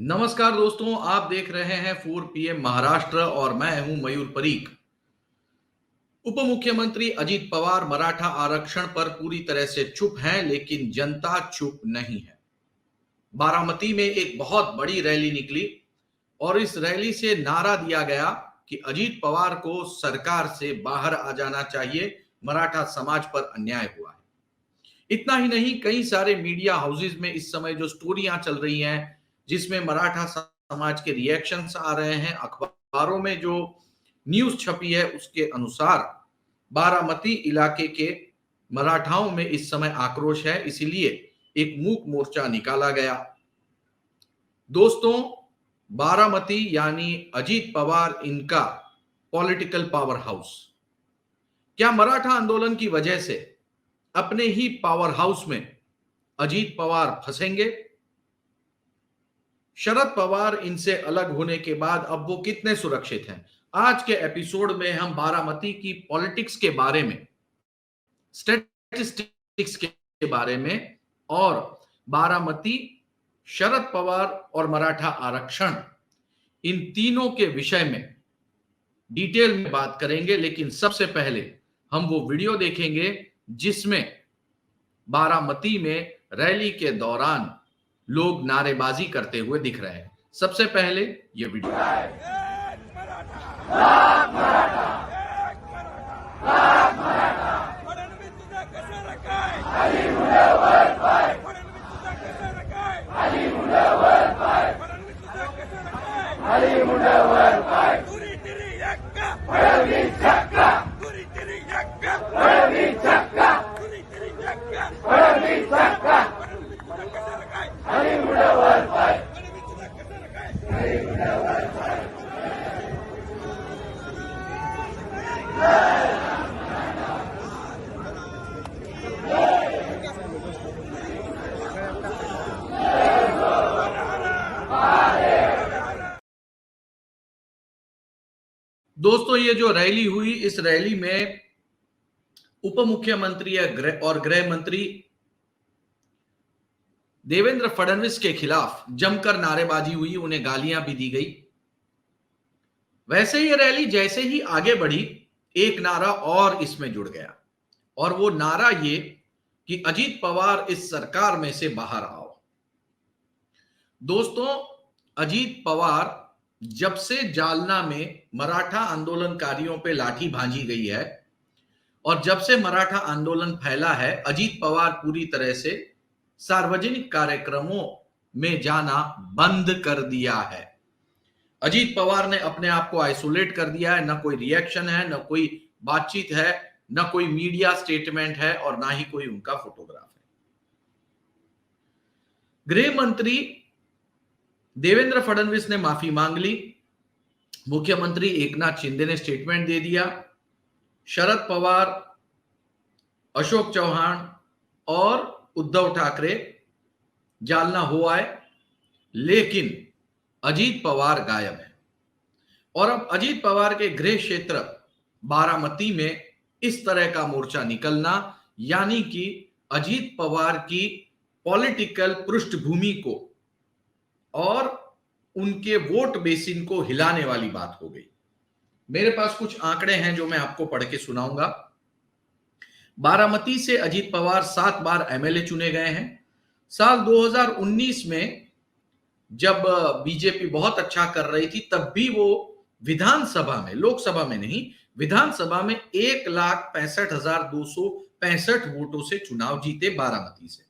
नमस्कार दोस्तों, आप देख रहे हैं 4 पीएम महाराष्ट्र और मैं हूं मयूर परीक। उप मुख्यमंत्री अजीत पवार मराठा आरक्षण पर पूरी तरह से चुप हैं, लेकिन जनता चुप नहीं है। बारामती में एक बहुत बड़ी रैली निकली और इस रैली से नारा दिया गया कि अजीत पवार को सरकार से बाहर आ जाना चाहिए, मराठा समाज पर अन्याय हुआ है। इतना ही नहीं, कई सारे मीडिया हाउसेज में इस समय जो स्टोरियां चल रही हैं, जिसमें मराठा समाज के रिएक्शंस आ रहे हैं, अखबारों में जो न्यूज छपी है उसके अनुसार बारामती इलाके के मराठाओं में इस समय आक्रोश है, इसीलिए एक मूक मोर्चा निकाला गया। दोस्तों, बारामती यानी अजीत पवार इनका पॉलिटिकल पावर हाउस। क्या मराठा आंदोलन की वजह से अपने ही पावर हाउस में अजीत पवार फंसेंगे? शरद पवार इनसे अलग होने के बाद अब वो कितने सुरक्षित हैं? आज के एपिसोड में हम बारामती की पॉलिटिक्स के बारे में, स्टैटिस्टिक्स के बारे में और बारामती, शरद पवार और मराठा आरक्षण, इन तीनों के विषय में डिटेल में बात करेंगे। लेकिन सबसे पहले हम वो वीडियो देखेंगे जिसमें बारामती में रैली के दौरान लोग नारेबाजी करते हुए दिख रहे हैं। सबसे पहले ये वीडियो। दोस्तों, ये जो रैली हुई, इस रैली में उप मुख्यमंत्री और गृह मंत्री देवेंद्र फडणवीस के खिलाफ जमकर नारेबाजी हुई, उन्हें गालियां भी दी गई। वैसे ये रैली जैसे ही आगे बढ़ी, एक नारा और इसमें जुड़ गया, और वो नारा ये कि अजीत पवार इस सरकार में से बाहर आओ। दोस्तों, अजीत पवार जब से जालना में मराठा आंदोलनकारियों पे लाठी भांजी गई है और जब से मराठा आंदोलन फैला है, अजीत पवार पूरी तरह से सार्वजनिक कार्यक्रमों में जाना बंद कर दिया है। अजीत पवार ने अपने आप को आइसोलेट कर दिया है। न कोई रिएक्शन है, न कोई बातचीत है, न कोई मीडिया स्टेटमेंट है और ना ही कोई उनका फोटोग्राफ है। गृह मंत्री देवेंद्र फडणवीस ने माफी मांग ली, मुख्यमंत्री एकनाथ शिंदे ने स्टेटमेंट दे दिया, शरद पवार, अशोक चौहान और उद्धव ठाकरे जालना हो आए, लेकिन अजीत पवार गायब है। और अब अजीत पवार के गृह क्षेत्र बारामती में इस तरह का मोर्चा निकलना, यानी कि अजीत पवार की पॉलिटिकल पृष्ठभूमि को और उनके वोट बेसिन को हिलाने वाली बात हो गई। मेरे पास कुछ आंकड़े हैं जो मैं आपको पढ़ के सुनाऊंगा। बारामती से अजीत पवार 7 बार एमएलए चुने गए हैं। साल 2019 में जब बीजेपी बहुत अच्छा कर रही थी, तब भी वो विधानसभा में, लोकसभा में नहीं, विधानसभा में 1,65,265 वोटों से चुनाव जीते बारामती से।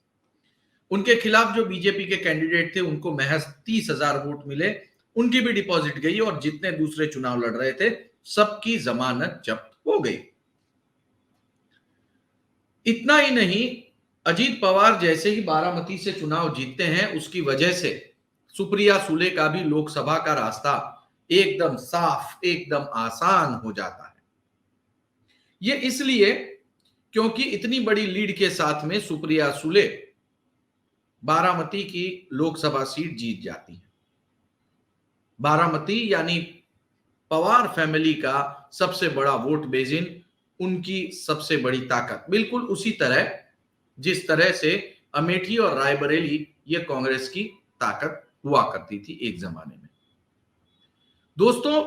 उनके खिलाफ जो बीजेपी के कैंडिडेट थे उनको महज 30,000 वोट मिले, उनकी भी डिपॉजिट गई और जितने दूसरे चुनाव लड़ रहे थे सबकी जमानत जब्त हो गई। इतना ही नहीं, अजीत पवार जैसे ही बारामती से चुनाव जीतते हैं, उसकी वजह से सुप्रिया सुले का भी लोकसभा का रास्ता एकदम साफ, एकदम आसान हो जाता है। ये इसलिए क्योंकि इतनी बड़ी लीड के साथ में सुप्रिया सुले बारामती की लोकसभा सीट जीत जाती है। बारामती यानी पवार फैमिली का सबसे बड़ा वोट बेसिन, उनकी सबसे बड़ी ताकत, बिल्कुल उसी तरह जिस तरह से अमेठी और रायबरेली ये कांग्रेस की ताकत हुआ करती थी एक जमाने में। दोस्तों,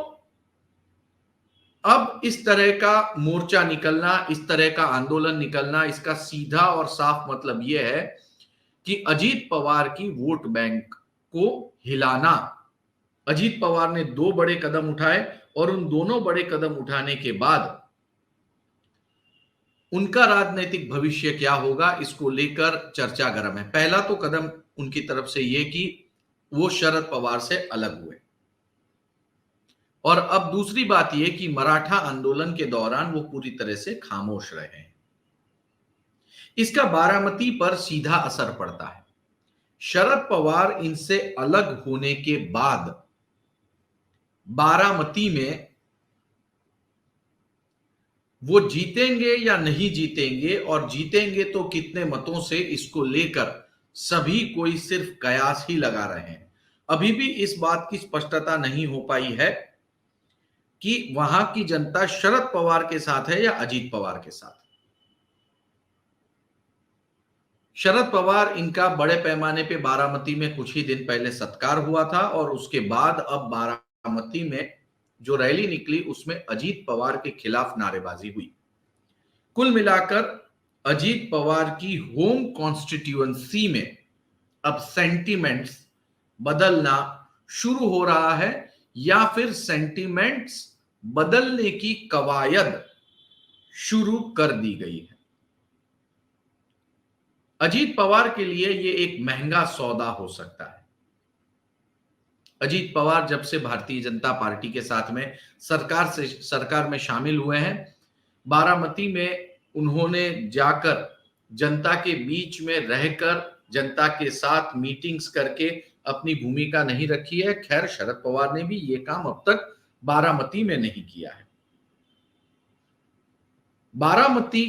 अब इस तरह का मोर्चा निकलना, इस तरह का आंदोलन निकलना, इसका सीधा और साफ मतलब यह है कि अजीत पवार की वोट बैंक को हिलाना। अजीत पवार ने 2 बड़े कदम उठाए और उन दोनों बड़े कदम उठाने के बाद उनका राजनीतिक भविष्य क्या होगा, इसको लेकर चर्चा गर्म है। पहला तो कदम उनकी तरफ से यह कि वो शरद पवार से अलग हुए, और अब दूसरी बात यह कि मराठा आंदोलन के दौरान वो पूरी तरह से खामोश रहे हैं। इसका बारामती पर सीधा असर पड़ता है। शरद पवार इनसे अलग होने के बाद बारामती में वो जीतेंगे या नहीं जीतेंगे, और जीतेंगे तो कितने मतों से, इसको लेकर सभी कोई सिर्फ कयास ही लगा रहे हैं। अभी भी इस बात की स्पष्टता नहीं हो पाई है कि वहां की जनता शरद पवार के साथ है या अजीत पवार के साथ। शरद पवार, इनका बड़े पैमाने पे बारामती में कुछ ही दिन पहले सत्कार हुआ था, और उसके बाद अब बारामती में जो रैली निकली उसमें अजीत पवार के खिलाफ नारेबाजी हुई। कुल मिलाकर अजीत पवार की होम कॉन्स्टिट्यूएंसी में अब सेंटीमेंट्स बदलना शुरू हो रहा है, या फिर सेंटीमेंट्स बदलने की कवायद शुरू कर दी गई है। अजीत पवार के लिए यह एक महंगा सौदा हो सकता है। अजीत पवार जब से भारतीय जनता पार्टी के साथ में सरकार में शामिल हुए हैं, बारामती में उन्होंने जाकर जनता के बीच में रहकर जनता के साथ मीटिंग्स करके अपनी भूमिका नहीं रखी है। खैर, शरद पवार ने भी ये काम अब तक बारामती में नहीं किया है। बारामती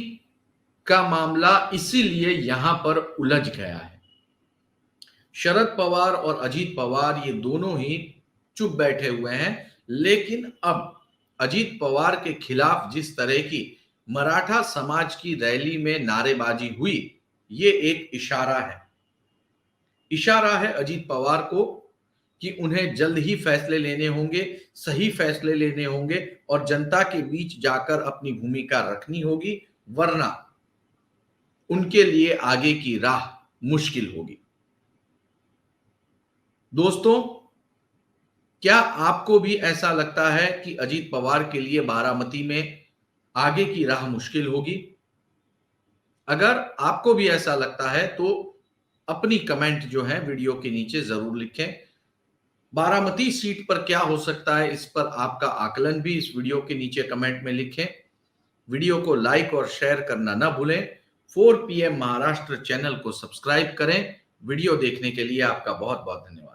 का मामला इसीलिए यहां पर उलझ गया है। शरद पवार और अजीत पवार ये दोनों ही चुप बैठे हुए हैं, लेकिन अब अजीत पवार के खिलाफ जिस तरह की मराठा समाज की रैली में नारेबाजी हुई, ये एक इशारा है अजीत पवार को कि उन्हें जल्द ही फैसले लेने होंगे, सही फैसले लेने होंगे, और जनता के बीच जाकर अपनी भूमिका रखनी होगी, वरना उनके लिए आगे की राह मुश्किल होगी। दोस्तों, क्या आपको भी ऐसा लगता है कि अजीत पवार के लिए बारामती में आगे की राह मुश्किल होगी? अगर आपको भी ऐसा लगता है तो अपनी कमेंट जो है वीडियो के नीचे जरूर लिखें। बारामती सीट पर क्या हो सकता है, इस पर आपका आकलन भी इस वीडियो के नीचे कमेंट में लिखें। वीडियो को लाइक और शेयर करना ना भूलें। 4 PM महाराष्ट्र चैनल को सब्सक्राइब करें। वीडियो देखने के लिए आपका बहुत बहुत धन्यवाद।